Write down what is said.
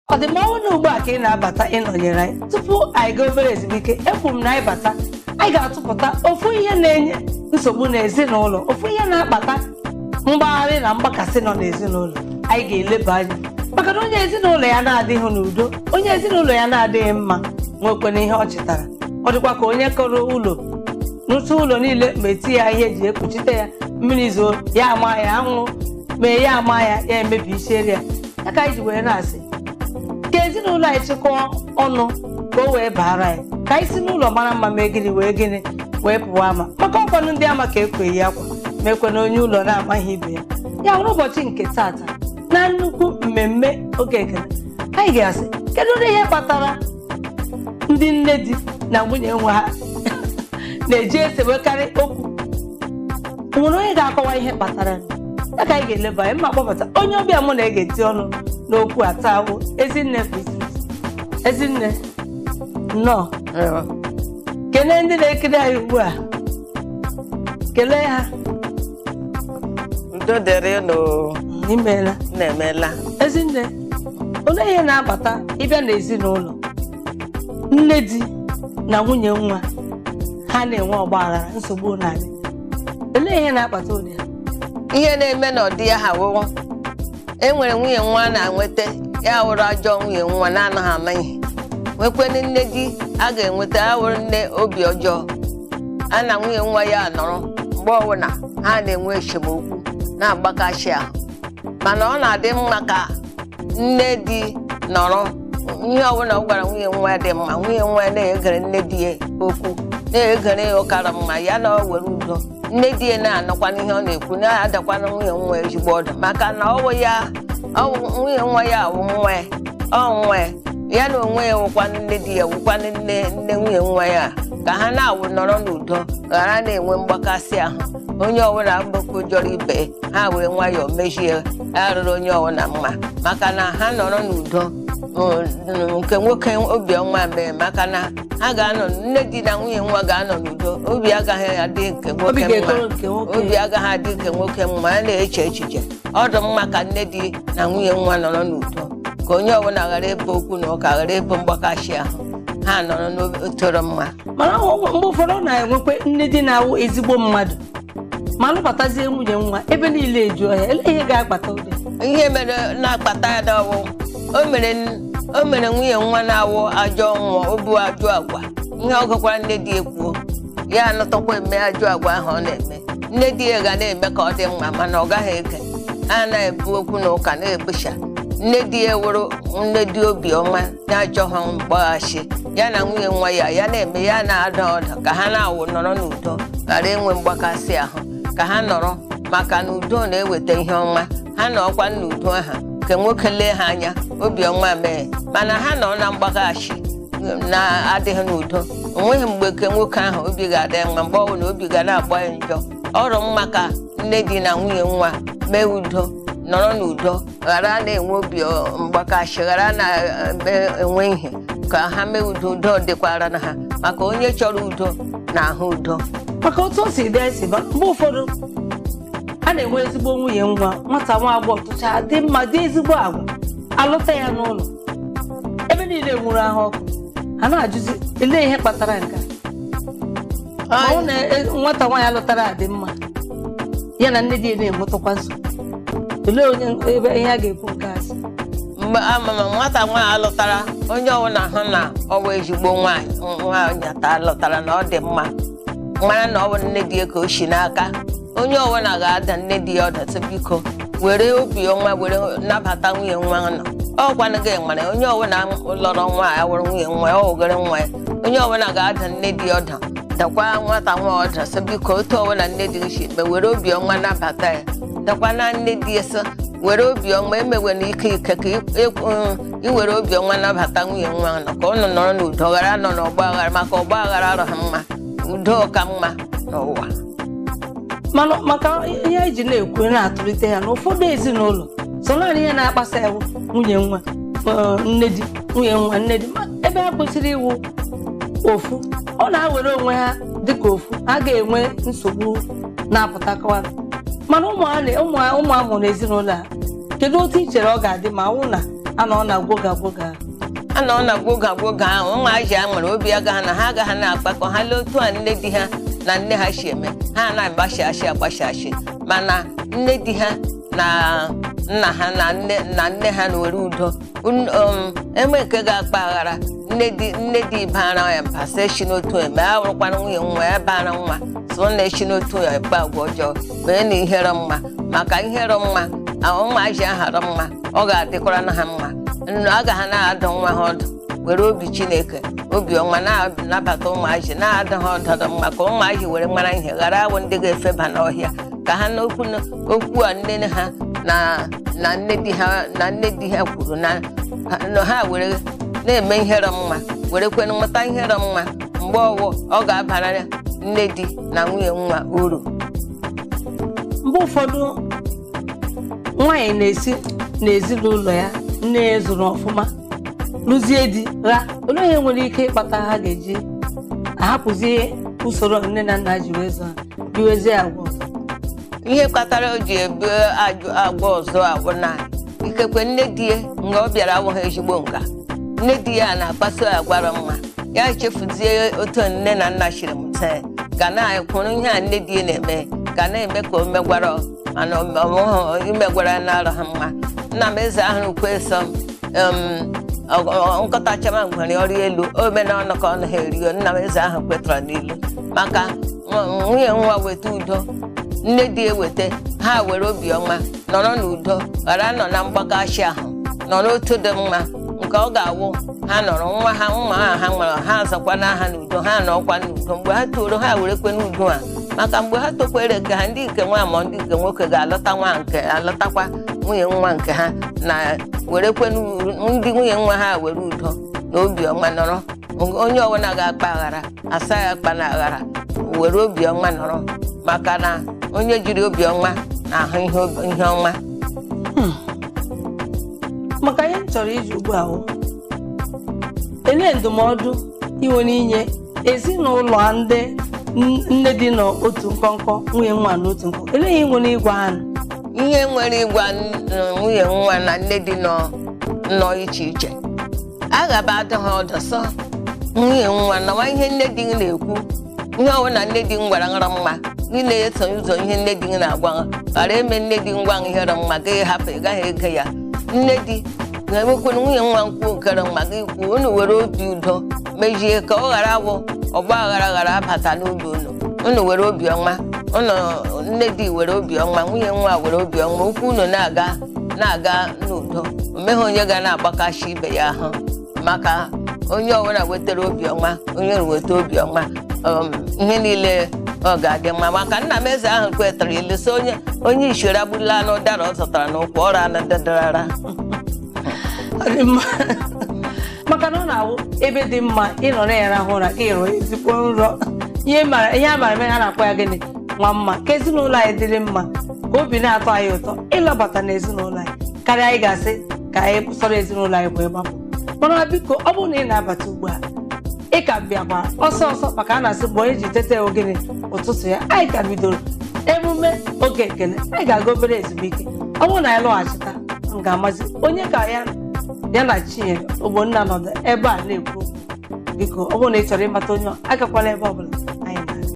ọ dị ma ọ na ugbu a ka ị na-abata ịnọnyere anyị tupu anyị gaa obere ezumike ekwu m na anyị bata anyị ga-atụpụta ofu ihe na-enye nsogbu n'ezinụlọ ofu ihe na-akpata mgbagharị na mgbakasị nọ n'ezinụlọ anyị ga-eleba anya maka na onye ezinụlọ ya na-adịghị n'udo onye ezinụlọ ya na-adịghị mma nwekwana ihe ọ chịtara ọ dịkwa ka onye kọrọ ụlọ n'ụtụ ụlọ niile ma eti ya ihe eji ekpuchite ya mmiri zoo ya ama ya anwụ mee ya ama ya ya emebi isieri ya ya ka anyị ji wee na-asị ka ezinụlọ anyị chịkọọ ọnụ ka o wee baara anyị ka anyị si n'ụlọ mara mma mee gịnị wee pụwa ama maka ọkwanụ ndị ama ka ekweghị akwa mekwe na onye ụlọ na-amaghị ibe ya ya hụrụ ụbọchị nke tata na nnukwu mmemme oge ekele anyị ga-asị kedu ụdị ihe kpatara ndị nne di na nwunye nwa ha na-eji esewekarị okwu nwere onye ga-akọwa ihe kpatara ya ka anyị ga-eleba anyị mma kpọbata onye ọbịa mụ na-egeti ọnụ n'okwu atawụ Ezinne Ezinne nnọọ kelee ndị na-ekiri anyị ugbu a kelee ha udo dịrị imeela na-emela Ezinne olee ihe na-abata ịbịa n'ezinụlọ nne di na nwunye nwa ha na-enwe ọgbaghara nsogbu n'ala olee ihe na-akpata ụdị ya ihe na-eme na ọdị ya ha wụrụ enwere nwunye nwa na-enweta ya wụrụ ajọ nwunye nwa na-anaghị ama ihe nwekwenụ nne di a ga-enweta ya wụrụ nne obi ọjọọ a na nwunye nwa ya nọrọ mgbe ọbụla ha na-enwe esemokwu na-agbakashi ahụ mana ọ na-adị mma ka nne di nọrọ ihe ọbụla ọ gwara nwunye nwa dị mma nwunye nwa na-egere nne di ya okwu na-egere ya ụkara mma ya na o were udo nne di ya na-anọkwa n'ihe ọ na-ekwu na-adakwana nwunye nwa ezigbo ọdụ maka na nwunye nwa ya awụ nwa ya na onwe ya wụkwanụ nne di ya wụkwanụ nne nwunye nwa ya ka ha na-awụ nọrọ n'udo ghara na-enwe mgbakasị ahụ onye ọbụla mgbakọ jọrọ ibe ha were nwayọọ mejie ya rụrụ onye ọbụla mma maka na ha nọrọ n'udo nke nwoke obiọma mee maka na ha ga-anọ nne di na nwunye nwa ga-anọ n'udo obi agaghị adị nke nwoke mma obi agaghị adị nke nwoke mma a na-eche echiche ọ dị mma ka nne di na nwunye nwa nọrọ n'udo ka onye ọbụla ghara ebe okwu na ụka ghara ebe mgbakashi ahụ ha nọrọ n'otoro mma mana mgbe ụfọdụ na-enwekwe nne di na-awụ ezigbo mmadụ ma lụbatazie nwunye nwa ebe niile eju ọhịa ele ihe ga-akpata ụdị ihe mere na-akpata ya dọwụ o mere nwunye nwa na-awụ ajọ nwa obu ajọ agwa ihe ọ gụkwara nne di ekwuo ya anọtọkwa eme ajọ agwa ahụ ọ na-eme nne di ya ga na-eme ka ọ dị mma mana ọ gaghị ege a na-ebu okwu na ụka na-ebucha nne di ya wụrụ nne di obiọma na-ajọ ha mgbaghachi ya na nwunye nwa ya na-eme ya na-ada ọda ka ha na-awụ nọrọ n'udo ghara enwe mgbakasị ahụ ka ha nọrọ maka na udo na-eweta ihe ọma ha nọkwa n'udo ha nke nwoke lee ha anya obiọma mee mana ha nọ na mgbaghachi na-adịghị n'udo onweghị mgbe nke nwoke ahụ obi ga-adị mma mgbe ọbụla obi ga na-agba ya njọ ọrụ mma ka nne di na nwunye nwa mee udo nọrọ n'udo ghara na-enwe obi mgbakashi ghara na-enwe ihe ka ha mee udo dịkwara na ha maka onye chọrọ udo na-ahụ udo maka otu o si dị esi mgbe ụfọdụ a na-enwe ezigbo nwunye nwa nwata nwa agbọghọ tụcha dị mma dị ezigbo agwa alụta ya n'ụlọ ebe niile nwụrụ ahụ ọkụ ha na-ajụzi ele ihe kpatara nke ọ na nwata nwaanyị alụtara dị mma ya na nne di na-enwetụkwa nsogbu ele onye ebe ihe a ga-ekwu nke asị mgbe amama nwata nwaanyị alụtara onye ọbụla hụ na ọ bụ ezigbo nwaanyị ta alụtara na ọ dị mma mara na ọ bụ nne di ka o si n'aka onye ọbụla ga-ada nne di ya ọdata biko were obi ọma were nabata nwunye nwa nọ ọkwanụ gị nwere onye ọbụla lọrọ nwaanyị wụrụ nwunye nwa ya ogere nwa ya onye ọbụla ga-ada nne di ọda dakwa nwata nwa ọda so biko otu ọbụla nne di si eme were obi ọma nabata ya dakwa na nne di ya so were obi ọma emewe na ike ka iwere obi ọma nabata nwunye nwa nọ ka ụnụ nọrọ n'udo ghara nọ n'ọgba aghara maka ọgba aghara arọghị mma udo ka mma n'ụwa maka ihe eji na-ekwu na-atụlite ya na ụfọdụ ezinụlọ so naanị ihe na-akpasa ya nwunye nwa nne di nwunye nwa nne di ebe ha kwesịrị iwu ofu ọ na-awere onwe ha dịka ofu ha ga-enwe nsogbu na-apụtakwa mana ụmụ amụrụ n'ezinụlọ a kedu otu i chere ọ ga-adị ma ọnwụ na anọ na gwoga anọ na gwoga ahụ ụmụazị a nwere obi agaghị na ha agaghị na-akpakọ ha lee otu a nne di ha na nne ha si eme ha na-agbashi achị mana nne di ha na nna ha na nne ha na-were udo eme nke ga-akpa aghara nne di bara ya mba sị echi n'otu eme a wụrụkwana nwunye nwa ya bara nwa so na-echi n'otu ya ekpe agwa ọjọọ mee na ihere mma maka ihere mma ụmụazị ahara mma ọ ga-adịkwara na ha mma agaghị na-adụ nwa ha ọdụ were obi Chineke obi ọma na-anabata ụmụazị na-adụ ha ọdọdọ mma ka ụmụazị were mara ihe ghara awụ ndị ga-efeba n'ọhịa ka ha n'okwu a nne ha na nne di ha kwuru na ha were na-eme ihere mma were kwenu nweta ihere mma mgbe ọ ga-abara nne di na nwunye nwa uru. Mgbe ụfọdụ nwaanyị na-esi n'ezinụlọ ya nne ya zụrụ ọfụma lụzie di ha olee ihe nwere ike ịkpata ha ga-eji ahapụzie usoro nne na nna ji wee zụọ biwezie agwa ọzọ. Ihe kpatara o ji ebu agwa ọzọ abụ na ikekwe nne di ya mgbe ọ bịara awụghị ezigbo nka nne di ya na-akpaso agwara mma ya chefuzie otu nne na nna chiri mụta ga na-ekwuru ihe a nne di ya na-eme ga na-eme ka o megwara mana imegwara na-arụ ha mma. Nna m eze ahụ kwe so nkọta chama nwere ọrụ elu omena ọnụ ka ọnụ ha erio nna m eze ahụ kwetara n'ilu maka nwunye nwa weta udo nne di eweta ha were obiọma nọrọ n'udo ghara nọ na mgbakashi ahụ nọ n'otu dị mma nke ọ ga-awụ ha nọrọ nwa ha nwere ha azakwa n'aha n'udo ha nọkwa n'udo mgbe ha toro ha werekwe n'udo a maka mgbe ha tokwere nke ha ndị nke nwa ma ndị nke nwoke ga-alọta alọtakwa nwunye nwa nke ha na werekwe ndị nwunye nwa ha were udo na obiọma nọrọ onye ọbụla ga-akpa aghara asa ya akpa na aghara were obiọma nọrọ maka na onye jiri obiọma na-ahụ ihe ọma. Maka ihe m chọrọ iji ugbu a elee ndụmọdụ inwere inye ezinụlọ ndị nne dị n'otu nkọnkọ nwunye nwa n'otu nkọnkọ elee ihe nwere ịgwa ha ihe nwere ịgwa nwunye nwa na nne dị nọ iche iche a gaba adụ ha ọdọsọ nwunye nwa nawa ihe nne dị na-ekwu ihe ọbụla nne dị gwara ngara mma gị na-eso ụzọ ihe nne dị na-agwa ghara eme nne dị ngwa ihere mma gị hapụ ị gaghị ege ya nne dị na-enwekwara nwunye nwa nkwuo nkere mma gị kwuo unu were obi udo mejie ka ọ ghara awụ ọgba ghara abata n'ụlọ unu were obiọma unu nne dị were obiọma nwunye nwa were obiọma okwu unu na-aga n'udo omeghe onye ga na-agbakashi ibe ya ahụ maka onye ọbụla wetara obiọma onye weta obiọma ihe niile ọ ga-adị mma maka nna m eze ahụ kwetara ilu so onye ishori agbụla anụ ụdara ọ zụtara n'ụkwụ ọrụ anụ dadarara maka na ọ na-awụ ebe dị mma ịnọ na-arahụ ụra gị rụọ ezigbo nrọ ihe a mara mere ha na-akpọ ya gịnị nwa mma ka ezinụlọ anyị dịrị mma ka obi na-atọ anyị ụtọ ịlọbata n'ezinụlọ anyị karịa anyị ga-asị ka anyị sọrọ ezinụlọ anyị bụ ịgbapụ mana biko ọ bụrụ na ị na-abata ugbu a ị ka bịakwa ọsọ maka a na-asị mgbe onye ji tete ogene ụtụtụ ya anyị ka bidoro emume oge ekele anyị ga-aga obere ezumike ọ bụrụ na anyị lọghachita m ga-amazi onye ka ya na Chinyere Ogbonna nọdụ ebe a na-ekwu biko ọ bụrụ na ị chọrọ ịmata onye agakwala ebe ọbụla